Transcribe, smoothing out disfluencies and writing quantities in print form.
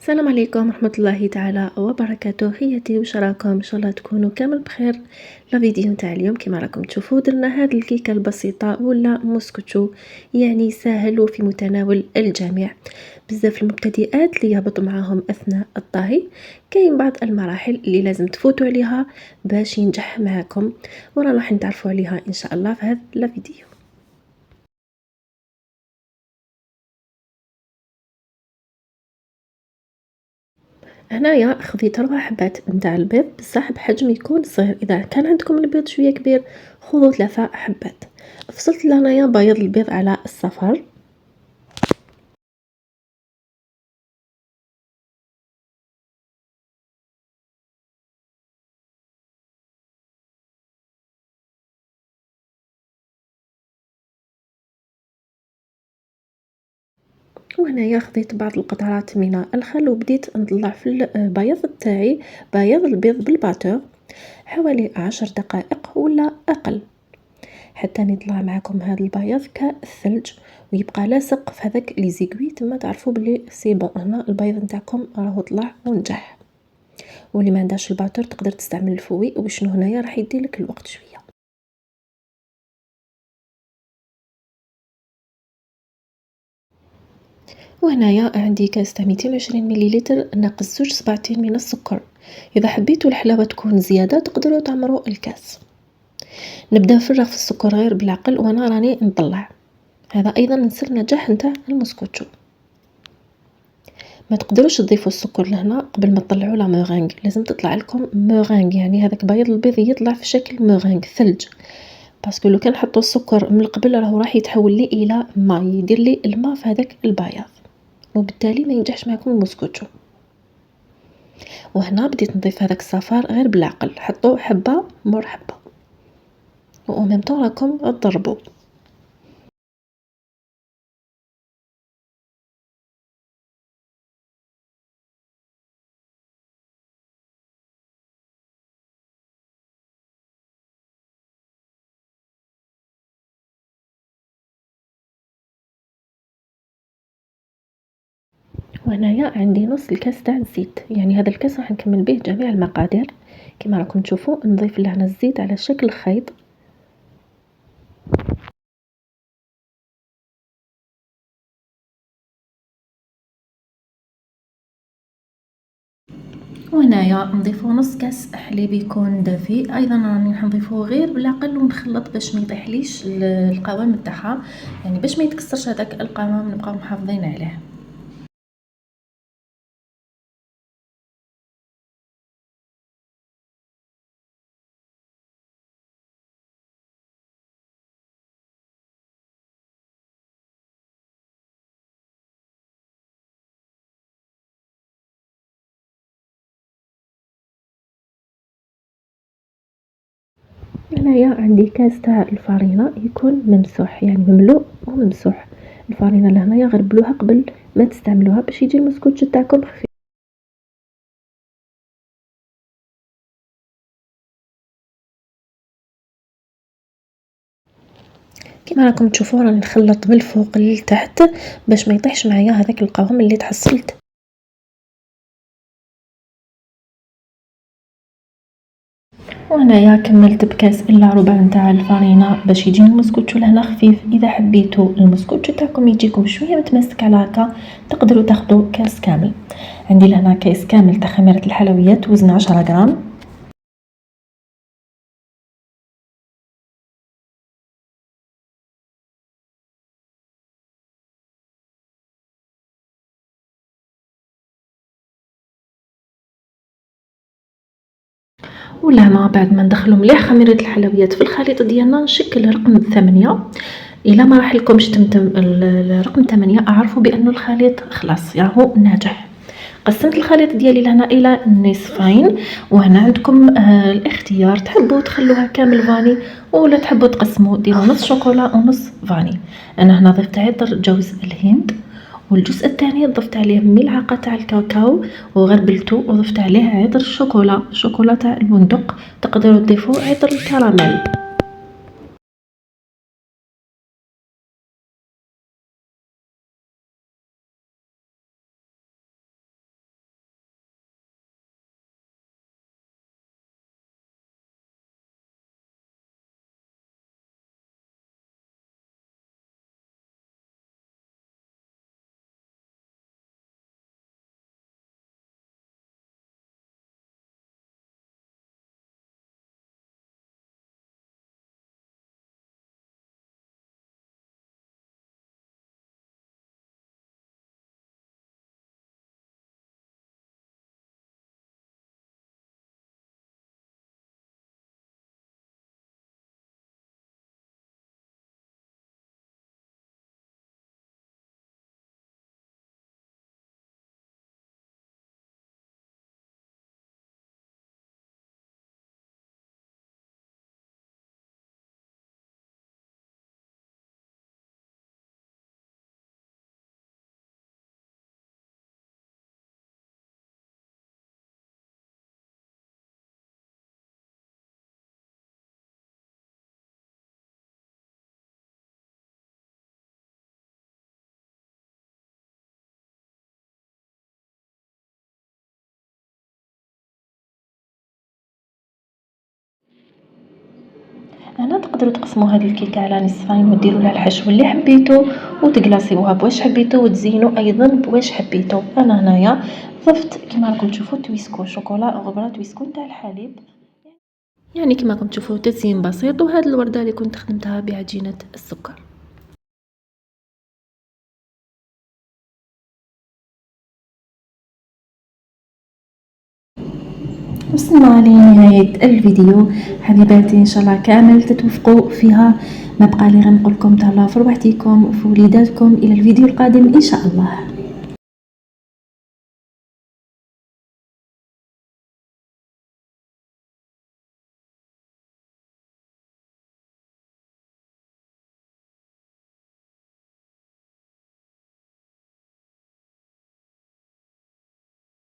السلام عليكم ورحمة الله تعالى وبركاته. حياتي واش راكم؟ ان شاء الله تكونوا كامل بخير. لا فيديو نتاع اليوم كما راكم تشوفوا درنا هاد الكيكه البسيطه ولا موسكوتشو، يعني سهل وفي متناول الجميع. بزاف المبتدئات اللي يهبط معاهم اثناء الطهي، كاين بعض المراحل اللي لازم تفوتوا عليها باش ينجح معاكم، ورانا راح نتعرفوا عليها ان شاء الله في هاد لا فيديو. هنايا خذيت 4 حبات نتاع البيض، بصح بحجم يكون صغير. اذا كان عندكم البيض شويه كبير خذوا 3 حبات. فصلت لهنايا بياض البيض على الصفر. وهنايا خذيت بعض القطرات من الخل وبديت نطلع في البياض تاعي، بياض البيض بالباتور، حوالي 10 دقائق ولا اقل، حتى يطلع معكم هذا البياض كالثلج ويبقى لاصق في هذاك لي زيغوي، تما تعرفوا بلي سي بون هنا البيض نتاعكم راهو طلع ونجح. واللي ما عندهاش الباتور تقدر تستعمل الفوي، وشنو هنايا راح يديلك الوقت شويه. وهنايا عندي كاس تاع 220 مليلتر ناقص 2 صباعتين من السكر. اذا حبيتوا الحلاوه تكون زياده تقدروا تعمروا الكاس. نبدا نفرغ في السكر غير بالعقل وانا راني نطلع. هذا ايضا من سر نجاح نتاع الموسكوتشو. ما تقدروش تضيفوا السكر لهنا قبل ما تطلعوا لا مورينغ، لازم تطلع لكم مورينغ، يعني هذاك بيض البيض يطلع في شكل مورينغ ثلج، باسكو لو كان حطوا السكر من قبل راح يتحول لي الى ماء، يدير لي الماء في هذاك البياض، وبالتالي ما ينجحش معكم الموسكوتشو. وهنا بديت نضيف هذاك الصفار غير بالعقل، حطوا حبه مور حبه و ميم طون راكم تضربوا. وهنايا عندي نص الكاس تاع الزيت، يعني هذا الكاس راح نكمل به جميع المقادير. كما راكم تشوفوا نضيف لهنا الزيت على شكل خيط. وهنايا نضيفو نص كاس حليب يكون دافي، ايضا راني نضيفوه غير بالعقل ونخلط باش ما يطيحليش القوام تاعها، يعني باش ما يتكسرش هذاك القوام نبقاو محافظين عليه. هنايا عندي كاس تاع الفرينه يكون ممسوح، يعني مملوء وممسوح. الفرينه لهنايا غربلوها قبل ما تستعملوها باش يجي المسكوتش تاعكم خفيف. كما راكم تشوفوا راني نخلط من الفوق للتحت باش ما يطيحش معايا هذاك القوام اللي تحصلت. وهنايا كملت بكاس الا ربع نتاع الفرينه باش يجي المسكوتشو لهنا خفيف. اذا حبيتوا المسكوتشو تاعكم يجيكم شويه متماسك على هكا تقدروا تاخذوا كاس كامل. عندي لهنا كاس كامل تاع خميره الحلويات وزن 10 غرام. ولهنا بعد ما ندخلو مليح خميرة الحلويات في الخليط ديالنا نشكل رقم 8. الا ما راح لكمش تمتم الرقم 8 اعرفوا بانه الخليط خلاص راهو ناجح. قسمت الخليط ديالي لهنا الى نصفين، وهنا عندكم الاختيار، تحبوا تخلوها كامل فاني ولا تحبوا تقسموا ديروا نص شوكولا ونص فاني. انا هنا ضفت عطر جوز الهند، والجزء الثاني ضفت عليه ملعقه تاع الكاكاو وغربلته وضفت عليه عطر الشوكولا، شوكولا تاع البندق، تقدروا تضيفوا عطر الكراميل. هنا تقدروا تقسموا هذه الكيكه على نصفين وديروا لها الحشو اللي حبيتو وتقلاصيوها بواش حبيتو وتزينوا ايضا بواش حبيتو. انا هنايا ضفت كما راكم تشوفوا تويسكو شوكولا غبره تويسكو تاع الحليب، يعني كما راكم تشوفوا تزيين بسيط. وهذه الورده اللي كنت خدمتها بعجينه السكر. وصلنا لنهاية الفيديو حبيباتي، ان شاء الله كامل تتوفقوا فيها. ما بقى لي غير نقول لكم تهلاو في رواحتكم وفي وليداتكم. الى الفيديو القادم ان شاء الله.